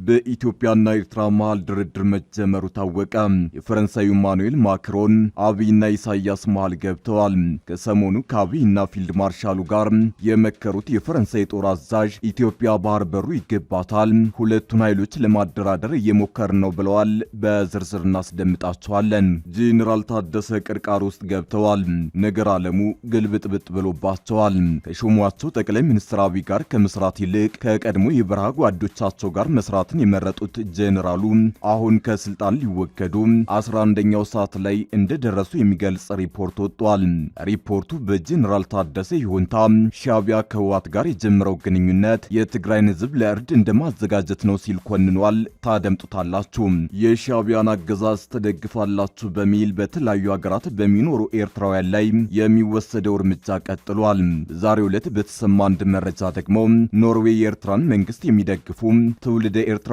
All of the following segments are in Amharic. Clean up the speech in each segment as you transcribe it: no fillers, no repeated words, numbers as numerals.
በኢትዮጵያና ኤርትራ መሃል ድርድር መጀመሩ ታወቀ። የፈረንሳዩ ኢማኑኤል ማክሮን አብይና ኢሳያስ መሃል ገብተዋል። ከሰሞኑ ከአብይና ፊልድ ማርሻሉ ጋር የመከሩት የፈረንሳይ ጦር አዛዥ ኢትዮጵያ ባህር በሩ ይገባታል፣ ሁለቱን ኃይሎች ለማደራደር እየሞከርን ነው ብለዋል። በዝርዝር እናስደምጣቸዋለን። ጄኔራል ታደሰ ቅርቃር ውስጥ ገብተዋል። ነገር ዓለሙ ግልብጥብጥ ብሎባቸዋል። ከሾሟቸው ጠቅላይ ሚኒስትር አብይ ጋር ከመስራት ይልቅ ከቀድሞ የበረሃ ጓዶቻቸው ጋር መስራትን የመረጡት ጄኔራሉ አሁን ከስልጣን ሊወገዱ 11ኛው ሰዓት ላይ እንደደረሱ የሚገልጽ ሪፖርት ወጥቷል። ሪፖርቱ በጄኔራል ታደሰ ይሁንታ ሻዕቢያ ከህወሓት ጋር የጀመረው ግንኙነት የትግራይን ህዝብ ለእርድ እንደማዘጋጀት ነው ሲል ኮንኗል። ታደምጡታላችሁ። የሻዕቢያን አገዛዝ ተደግፋላችሁ በሚል በተለያዩ ሀገራት በሚኖሩ ኤርትራውያን ላይ የሚወሰደው እርምጃ ቀጥሏል። ዛሬው ዕለት በተሰማ አንድ መረጃ ደግሞ ኖርዌይ የኤርትራን መንግስት የሚደግፉ ትውልደ ኤርትራውያንን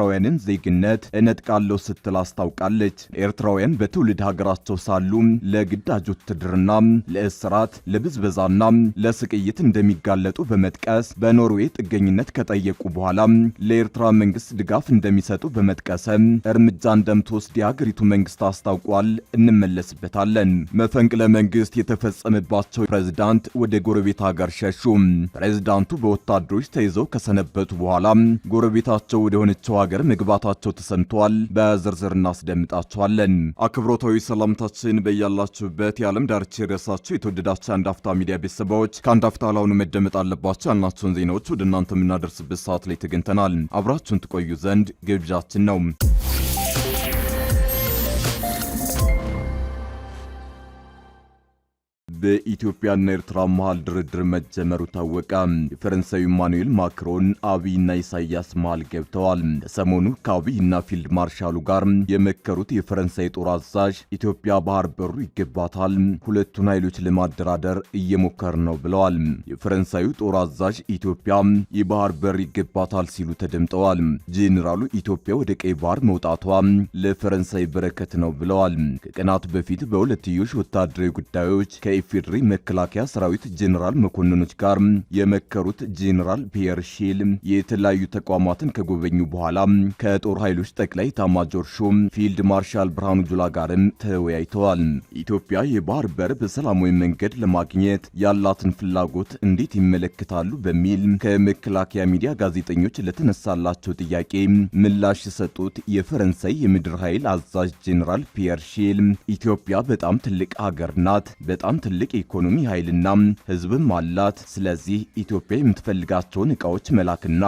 ዜግነት እነጥቃለሁ ስትል አስታውቃለች። ኤርትራውያን በትውልድ ሀገራቸው ሳሉ ለግዳጅ ውትድርና፣ ለእስራት፣ ለብዝበዛና ለስቅይት እንደሚጋለጡ በመጥቀስ በኖርዌይ ጥገኝነት ከጠየቁ በኋላ ለኤርትራ መንግስት ድጋፍ እንደሚሰጡ በመጥቀስ እርምጃ እንደምትወስድ የሀገሪቱ መንግስት አስታውቋል። እንመለስበታለን። መፈንቅለ መንግስት የተፈጸመባቸው ፕሬዝዳንት ወደ ጎረቤት ሀገር ሸሹ። ፕሬዝዳንቱ በወታደሮች ተይዘው ከሰነበቱ በኋላ ጎረቤታቸው ወደ ሆነችው ሀገር መግባታቸው ተሰምቷል። በዝርዝር እናስደምጣቸዋለን። አክብሮታዊ ሰላምታችን በያላችሁበት የዓለም ዳርቻ የደረሳችሁ የተወደዳችሁ አንድ አፍታ ሚዲያ ቤተሰቦች ከአንድ አፍታ ላሁኑ መደመጥ አለባቸው ያልናቸውን ዜናዎች ወደ እናንተ የምናደርስበት ሰዓት ላይ ተገኝተናል። አብራችሁን ትቆዩ ዘንድ ግብዣችን ነው። በኢትዮጵያና ኤርትራ መሃል ድርድር መጀመሩ ታወቀ። የፈረንሳዩ ኢማኑኤል ማክሮን አብይና ኢሳያስ መሃል ገብተዋል። ከሰሞኑ ከአብይና ፊልድ ማርሻሉ ጋር የመከሩት የፈረንሳይ ጦር አዛዥ ኢትዮጵያ ባህር በሩ ይገባታል፣ ሁለቱን ኃይሎች ለማደራደር እየሞከርን ነው ብለዋል። የፈረንሳዩ ጦር አዛዥ ኢትዮጵያ የባህር በር ይገባታል ሲሉ ተደምጠዋል። ጄኔራሉ ኢትዮጵያ ወደ ቀይ ባህር መውጣቷ ለፈረንሳይ በረከት ነው ብለዋል። ከቀናት በፊት በሁለትዮሽ ወታደራዊ ጉዳዮች ከኢፌዴሪ መከላከያ ሰራዊት ጄኔራል መኮንኖች ጋር የመከሩት ጄኔራል ፒየር ሼል የተለያዩ ተቋማትን ከጎበኙ በኋላ ከጦር ኃይሎች ጠቅላይ ኤታማዦር ሹም ፊልድ ማርሻል ብርሃኑ ጁላ ጋርም ተወያይተዋል። ኢትዮጵያ የባህር በር በሰላማዊ መንገድ ለማግኘት ያላትን ፍላጎት እንዴት ይመለከታሉ በሚል ከመከላከያ ሚዲያ ጋዜጠኞች ለተነሳላቸው ጥያቄ ምላሽ የሰጡት የፈረንሳይ የምድር ኃይል አዛዥ ጄኔራል ፒየር ሼል ኢትዮጵያ በጣም ትልቅ ሀገር ናት፣ በጣም ትልቅ ኢኮኖሚ ኃይልና ህዝብም አላት። ስለዚህ ኢትዮጵያ የምትፈልጋቸውን ዕቃዎች መላክና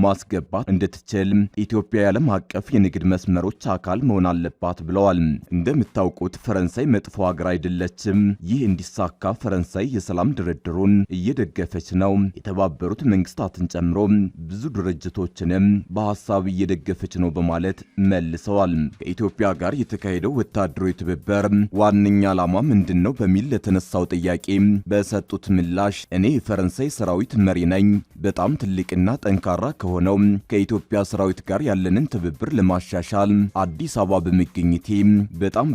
ማስገባት እንድትችል ኢትዮጵያ የዓለም አቀፍ የንግድ መስመሮች አካል መሆን አለባት ብለዋል። እንደምታውቁት ፈረንሳይ መጥፎ ሀገር አይደለችም። ይህ እንዲሳካ ፈረንሳይ የሰላም ድርድሩን እየደገፈች ነው። የተባበሩት መንግስታትን ጨምሮ ብዙ ድርጅቶችንም በሐሳብ እየደገፈች ነው በማለት መልሰዋል። ከኢትዮጵያ ጋር የተካሄደው ወታደራዊ ትብብር ዋነኛ ዓላማ ምንድነው በሚል ለተነሳው ጥያቄ በሰጡት ምላሽ እኔ የፈረንሳይ ሰራዊት መሪ ነኝ። በጣም ትልቅና ጠንካራ ከሆነው ከኢትዮጵያ ሰራዊት ጋር ያለንን ትብብር ለማሻሻል አዲስ አበባ በመገኘቴ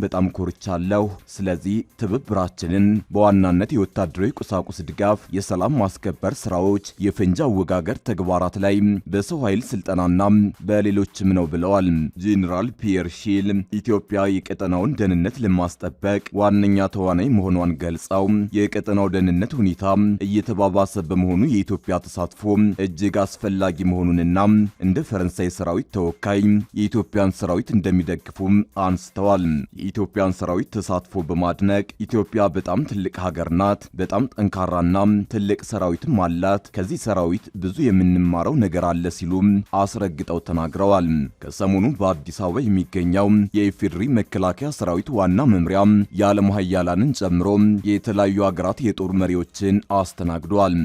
በጣም ኮርቻለሁ። ስለዚህ ትብብራችንን በዋናነት የወታደራዊ ቁሳቁስ ድጋፍ፣ የሰላም ማስከበር ስራዎች፣ የፈንጂ አወጋገር ተግባራት ላይ በሰው ኃይል ስልጠናና በሌሎችም ነው ብለዋል። ጄኔራል ፒየር ሼል ኢትዮጵያ የቀጠናውን ደህንነት ለማስጠበቅ ዋነኛ ተዋናይ መሆኗን ገልጸው የቀጠናው ደህንነት ሁኔታ እየተባባሰ በመሆኑ የኢትዮጵያ ተሳትፎ እጅግ አስፈላጊ መሆኑንና እንደ ፈረንሳይ ሰራዊት ተወካይ የኢትዮጵያን ሰራዊት እንደሚደግፉ አንስተዋል። የኢትዮጵያን ሰራዊት ተሳትፎ በማድነቅ ኢትዮጵያ በጣም ትልቅ ሀገር ናት፣ በጣም ጠንካራና ትልቅ ሰራዊትም አላት፣ ከዚህ ሰራዊት ብዙ የምንማረው ነገር አለ ሲሉ አስረግጠው ተናግረዋል። ከሰሞኑ በአዲስ አበባ የሚገኘው የኢፌዴሪ መከላከያ ሰራዊት ዋና መምሪያ የዓለም ኃያላንን ጨምሮ የተለያዩ ሀገራት የጦር መሪዎችን አስተናግዷል።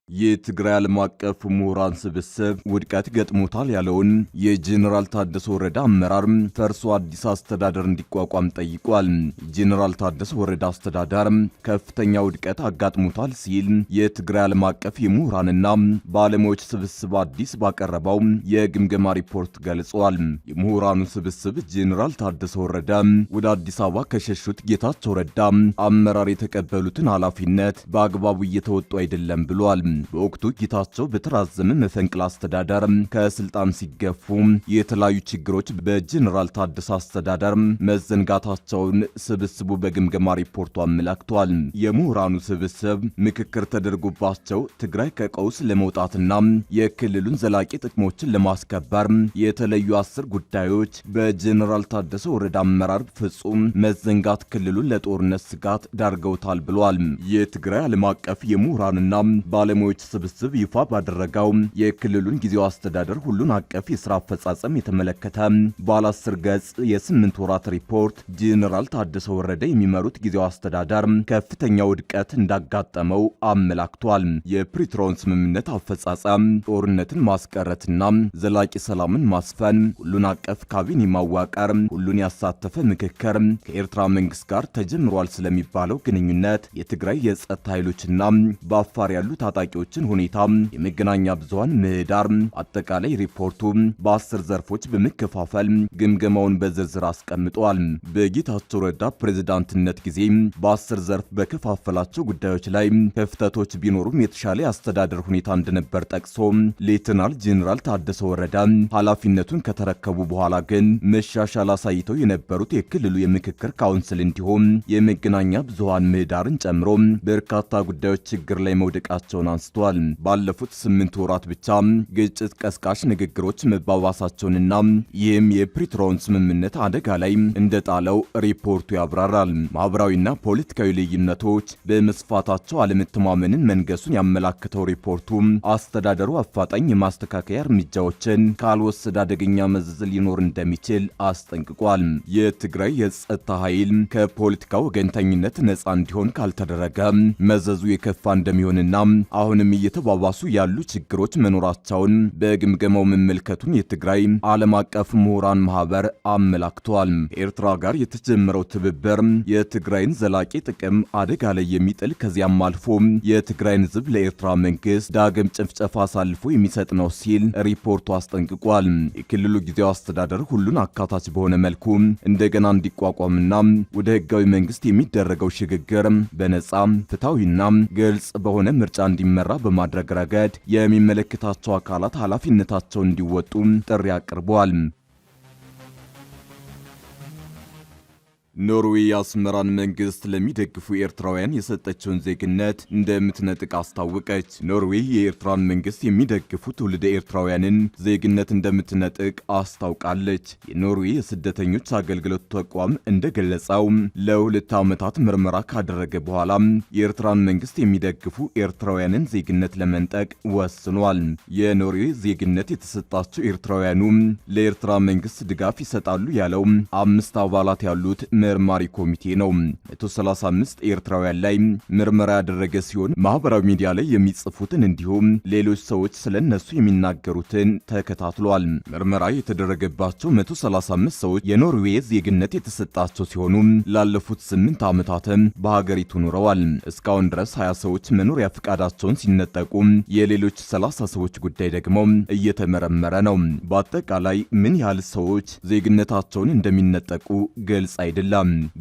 የትግራይ ዓለም አቀፍ ምሁራን ስብስብ ውድቀት ገጥሞታል ያለውን የጄኔራል ታደሰ ወረዳ አመራር ፈርሶ አዲስ አስተዳደር እንዲቋቋም ጠይቋል። ጄኔራል ታደሰ ወረዳ አስተዳደር ከፍተኛ ውድቀት አጋጥሞታል ሲል የትግራይ ዓለም አቀፍ የምሁራንና ባለሙያዎች ስብስብ አዲስ ባቀረበው የግምገማ ሪፖርት ገልጿል። የምሁራኑ ስብስብ ጄኔራል ታደሰ ወረዳ ወደ አዲስ አበባ ከሸሹት ጌታቸው ረዳ አመራር የተቀበሉትን ኃላፊነት በአግባቡ እየተወጡ አይደለም ብሏል። በወቅቱ ጌታቸው በተራዘመ መፈንቅለ አስተዳደር ከስልጣን ሲገፉ የተለያዩ ችግሮች በጀነራል ታደሰ አስተዳደር መዘንጋታቸውን ስብስቡ በግምገማ ሪፖርቱ አመላክቷል። የምሁራኑ ስብስብ ምክክር ተደርጎባቸው ትግራይ ከቀውስ ለመውጣትና የክልሉን ዘላቂ ጥቅሞችን ለማስከበር የተለዩ 10 ጉዳዮች በጀነራል ታደሰ ወረዳ አመራር ፍጹም መዘንጋት ክልሉን ለጦርነት ስጋት ዳርገውታል ብሏል። የትግራይ ዓለም አቀፍ የምሁራንና ባለሙያዎች ስብስብ ይፋ ባደረገው የክልሉን ጊዜያዊ አስተዳደር ሁሉን አቀፍ የሥራ አፈጻጸም የተመለከተ ባለ 10 ገጽ የ8 ወራት ሪፖርት ጀነራል ታደሰ ወረደ የሚመሩት ጊዜያዊ አስተዳደር ከፍተኛ ውድቀት እንዳጋጠመው አመላክቷል። የፕሪቶሪያውን ስምምነት አፈጻጸም፣ ጦርነትን ማስቀረትና ዘላቂ ሰላምን ማስፈን፣ ሁሉን አቀፍ ካቢኔ ማዋቀር፣ ሁሉን ያሳተፈ ምክክር፣ ከኤርትራ መንግስት ጋር ተጀምሯል ስለሚባለው ግንኙነት፣ የትግራይ የጸጥታ ኃይሎችና በአፋር ያሉ ታጣቂዎችን ሁኔታ፣ የመገናኛ ብዙሃን ምህዳር፣ አጠቃላይ ሪፖርቱ በ10 ዘርፎች በመከፋፈል ግምገማውን በዝርዝር አስቀምጧል። በጌታቸው ረዳ ፕሬዝዳንትነት ጊዜ በ10 ዘርፍ በከፋፈላቸው ጉዳዮች ላይ ክፍተቶች ቢኖሩም የተሻለ የአስተዳደር ሁኔታ እንደነበር ጠቅሶ ሌተናል ጄኔራል ታደሰ ወረዳ ኃላፊነቱን ከተረከቡ በኋላ ግን መሻሻል አሳይተው የነበሩት የክልሉ የምክክር ካውንስል እንዲሁም የመገናኛ ብዙሃን ምህዳርን ጨምሮ በርካታ ጉዳዮች ችግር ላይ መውደቃቸውን አንስቷል። ባለፉት 8 ወራት ብቻ ግጭት ቀስቃሽ ንግግሮች መባባሳቸውንና ይህም የፕሪቶሪያውን ስምምነት አደጋ ላይ እንደጣለው ሪፖርቱ ያብራራል። ማህበራዊና ፖለቲካዊ ልዩነቶች በመስፋታቸው አለመተማመንን መንገሱን ያመላክተው ሪፖርቱ አስተዳደሩ አፋጣኝ የማስተካከያ እርምጃዎችን ካልወሰደ አደገኛ መዘዝ ሊኖር እንደሚችል አስጠንቅቋል። የትግራይ የጸጥታ ኃይል ከፖለቲካ ወገንተኝነት ነፃ እንዲሆን ካልተደረገ መዘዙ የከፋ እንደሚሆንና አሁንም እየተባባሱ ያሉ ችግሮች መኖራቸውን በግምገማው መመልከቱን የትግራይ ዓለም አቀፍ ምሁራን ማህበር አመላክቷል። ኤርትራ ጋር የተጀመረው ትብብር የትግራይን ዘላቂ ጥቅም አደጋ ላይ የሚጥል ከዚያም አልፎ የትግራይን ሕዝብ ለኤርትራ መንግስት ዳግም ጭፍጨፋ አሳልፎ የሚሰጥ ነው ሲል ሪፖርቱ አስጠንቅቋል። የክልሉ ጊዜያዊ አስተዳደር ሁሉን አካታች በሆነ መልኩ እንደገና እንዲቋቋምና ወደ ህጋዊ መንግስት የሚደረገው ሽግግር በነጻ ፍትሐዊና ግልጽ በሆነ ምርጫ እንዲመራ በማድረግ ረገድ የሚመለከታቸው አካላት ኃላፊነታቸውን እንዲወጡ ጥሪ አቅርበዋል። ኖርዌይ የአስመራን መንግስት ለሚደግፉ ኤርትራውያን የሰጠችውን ዜግነት እንደምትነጥቅ አስታወቀች። ኖርዌይ የኤርትራን መንግስት የሚደግፉ ትውልደ ኤርትራውያንን ዜግነት እንደምትነጥቅ አስታውቃለች። የኖርዌይ የስደተኞች አገልግሎት ተቋም እንደገለጸው ለ2 ዓመታት ምርመራ ካደረገ በኋላ የኤርትራን መንግስት የሚደግፉ ኤርትራውያንን ዜግነት ለመንጠቅ ወስኗል። የኖርዌይ ዜግነት የተሰጣቸው ኤርትራውያኑ ለኤርትራ መንግስት ድጋፍ ይሰጣሉ ያለው 5 አባላት ያሉት መርማሪ ኮሚቴ ነው። 135 ኤርትራውያን ላይ ምርመራ ያደረገ ሲሆን ማህበራዊ ሚዲያ ላይ የሚጽፉትን እንዲሁም ሌሎች ሰዎች ስለነሱ የሚናገሩትን ተከታትሏል። ምርመራ የተደረገባቸው 135 ሰዎች የኖርዌይ ዜግነት የተሰጣቸው ሲሆኑ ላለፉት 8 ዓመታትም በሀገሪቱ ኖረዋል። እስካሁን ድረስ 20 ሰዎች መኖሪያ ፈቃዳቸውን ሲነጠቁ የሌሎች 30 ሰዎች ጉዳይ ደግሞ እየተመረመረ ነው። በአጠቃላይ ምን ያህል ሰዎች ዜግነታቸውን እንደሚነጠቁ ግልጽ አይደለም።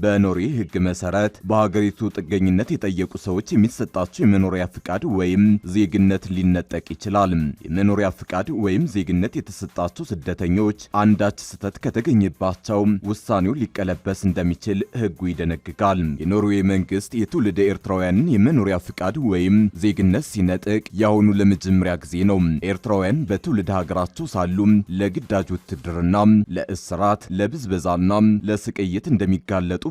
በኖርዌይ ሕግ መሰረት በሀገሪቱ ጥገኝነት የጠየቁ ሰዎች የሚሰጣቸው የመኖሪያ ፍቃድ ወይም ዜግነት ሊነጠቅ ይችላል። የመኖሪያ ፍቃድ ወይም ዜግነት የተሰጣቸው ስደተኞች አንዳች ስህተት ከተገኘባቸው ውሳኔው ሊቀለበስ እንደሚችል ሕጉ ይደነግጋል። የኖርዌይ መንግስት የትውልደ ኤርትራውያንን የመኖሪያ ፍቃድ ወይም ዜግነት ሲነጥቅ የአሁኑ ለመጀመሪያ ጊዜ ነው። ኤርትራውያን በትውልድ ሀገራቸው ሳሉ ለግዳጅ ውትድርና፣ ለእስራት፣ ለብዝበዛና ለስቅይት እንደሚጋለጡ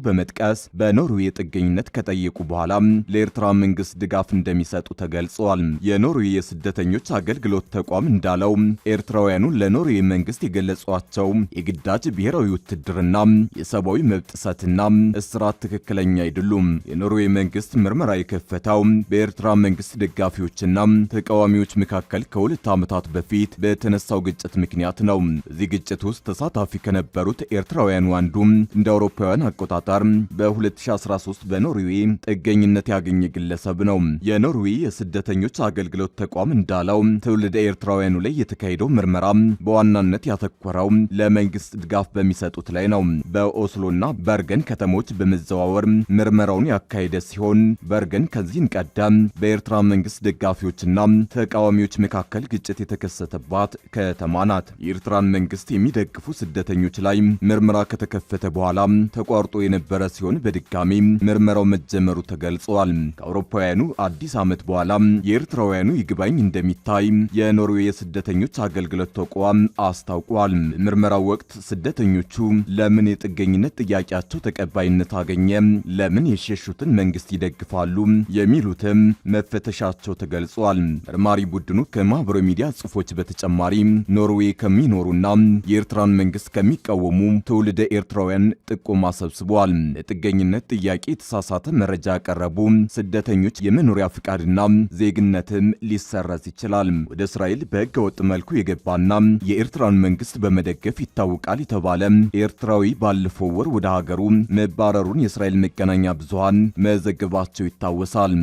በመጥቀስ በኖርዌይ ጥገኝነት ከጠየቁ በኋላ ለኤርትራ መንግስት ድጋፍ እንደሚሰጡ ተገልጿል። የኖርዌይ የስደተኞች አገልግሎት ተቋም እንዳለው ኤርትራውያኑ ለኖርዌይ መንግስት የገለጿቸው የግዳጅ ብሔራዊ ውትድርና፣ የሰብአዊ መብት ጥሰትና እስራት ትክክለኛ አይደሉም። የኖርዌይ መንግስት ምርመራ የከፈተው በኤርትራ መንግስት ደጋፊዎችና ተቃዋሚዎች መካከል ከ2 ዓመታት በፊት በተነሳው ግጭት ምክንያት ነው። በዚህ ግጭት ውስጥ ተሳታፊ ከነበሩት ኤርትራውያኑ አንዱ እንደ አውሮፓውያን አውሮፓውያን አቆጣጠር በ2013 በኖርዌይ ጥገኝነት ያገኘ ግለሰብ ነው። የኖርዌይ የስደተኞች አገልግሎት ተቋም እንዳለው ትውልደ ኤርትራውያኑ ላይ የተካሄደው ምርመራ በዋናነት ያተኮረው ለመንግስት ድጋፍ በሚሰጡት ላይ ነው። በኦስሎና በርገን ከተሞች በመዘዋወር ምርመራውን ያካሄደ ሲሆን በርገን ከዚህን ቀደም በኤርትራ መንግስት ደጋፊዎችና ተቃዋሚዎች መካከል ግጭት የተከሰተባት ከተማ ናት። የኤርትራን መንግስት የሚደግፉ ስደተኞች ላይ ምርመራ ከተከፈተ በኋላ ተቋርጦ የነበረ ሲሆን በድጋሚ ምርመራው መጀመሩ ተገልጿል። ከአውሮፓውያኑ አዲስ ዓመት በኋላ የኤርትራውያኑ ይግባኝ እንደሚታይ የኖርዌይ የስደተኞች አገልግሎት ተቋም አስታውቋል። በምርመራው ወቅት ስደተኞቹ ለምን የጥገኝነት ጥያቄያቸው ተቀባይነት አገኘ፣ ለምን የሸሹትን መንግስት ይደግፋሉ የሚሉትም መፈተሻቸው ተገልጿል። መርማሪ ቡድኑ ከማህበራዊ ሚዲያ ጽሑፎች በተጨማሪ ኖርዌይ ከሚኖሩና የኤርትራን መንግስት ከሚቃወሙ ትውልደ ኤርትራውያን ጥቆማ ሰብስቧል። ለጥገኝነት ጥያቄ የተሳሳተ መረጃ ያቀረቡ ስደተኞች የመኖሪያ ፍቃድና ዜግነትም ሊሰረዝ ይችላል። ወደ እስራኤል በሕገ ወጥ መልኩ የገባና የኤርትራን መንግስት በመደገፍ ይታወቃል የተባለ ኤርትራዊ ባለፈው ወር ወደ ሀገሩ መባረሩን የእስራኤል መገናኛ ብዙሃን መዘገባቸው ይታወሳል።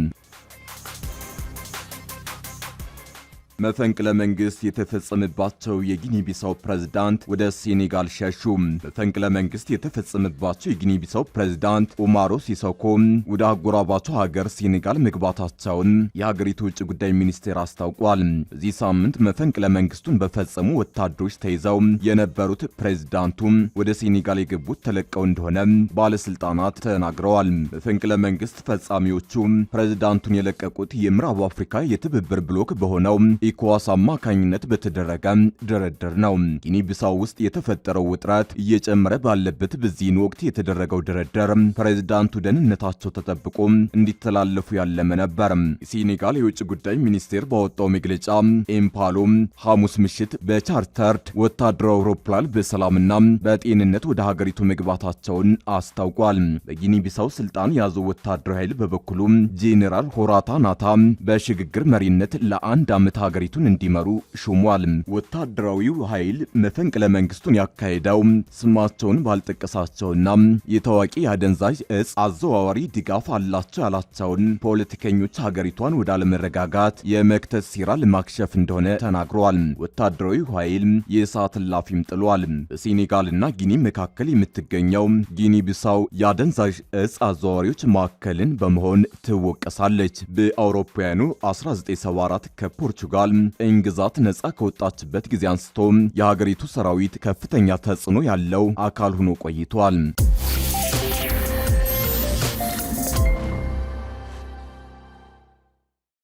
መፈንቅለ መንግስት የተፈጸመባቸው የጊኒ ቢሳው ፕሬዝዳንት ወደ ሴኔጋል ሸሹ። መፈንቅለ መንግስት የተፈጸመባቸው የጊኒ ቢሳው ፕሬዝዳንት ኡማሮ ሲሶኮ ወደ አጎራባቸው ሀገር ሴኔጋል መግባታቸውን የሀገሪቱ ውጭ ጉዳይ ሚኒስቴር አስታውቋል። በዚህ ሳምንት መፈንቅለ መንግስቱን በፈጸሙ ወታደሮች ተይዘው የነበሩት ፕሬዝዳንቱ ወደ ሴኔጋል የገቡት ተለቀው እንደሆነ ባለስልጣናት ተናግረዋል። መፈንቅለ መንግስት ፈጻሚዎቹ ፕሬዝዳንቱን የለቀቁት የምዕራብ አፍሪካ የትብብር ብሎክ በሆነው ኢኮዋስ አማካኝነት በተደረገ ድርድር ነው። ጊኒ ቢሳው ውስጥ የተፈጠረው ውጥረት እየጨመረ ባለበት በዚህን ወቅት የተደረገው ድርድር ፕሬዝዳንቱ ደህንነታቸው ተጠብቆ እንዲተላለፉ ያለመ ነበር። የሴኔጋል የውጭ ጉዳይ ሚኒስቴር ባወጣው መግለጫ ኤምፓሎ ሐሙስ ምሽት በቻርተርድ ወታደራዊ አውሮፕላን በሰላምና በጤንነት ወደ ሀገሪቱ መግባታቸውን አስታውቋል። በጊኒ ቢሳው ስልጣን ያዘው ወታደራዊ ኃይል በበኩሉ ጄኔራል ሆራታ ናታ በሽግግር መሪነት ለአንድ ዓመት ሀገሪቱን እንዲመሩ ሹሟል። ወታደራዊው ኃይል መፈንቅለ መንግስቱን ያካሄደው ስማቸውን ባልጠቀሳቸውና የታዋቂ የአደንዛዥ እጽ አዘዋዋሪ ድጋፍ አላቸው ያላቸውን ፖለቲከኞች ሀገሪቷን ወደ አለመረጋጋት የመክተት ሴራ ለማክሸፍ እንደሆነ ተናግረዋል። ወታደራዊው ኃይል የእሳት እላፊም ጥሏል። በሴኔጋልና ጊኒ መካከል የምትገኘው ጊኒ ቢሳው የአደንዛዥ እጽ አዘዋዋሪዎች ማዕከልን በመሆን ትወቀሳለች። በአውሮፓውያኑ 1974 ከፖርቹጋል ቅኝ ግዛት ነጻ ከወጣችበት ጊዜ አንስቶ የሀገሪቱ ሰራዊት ከፍተኛ ተጽዕኖ ያለው አካል ሆኖ ቆይቷል።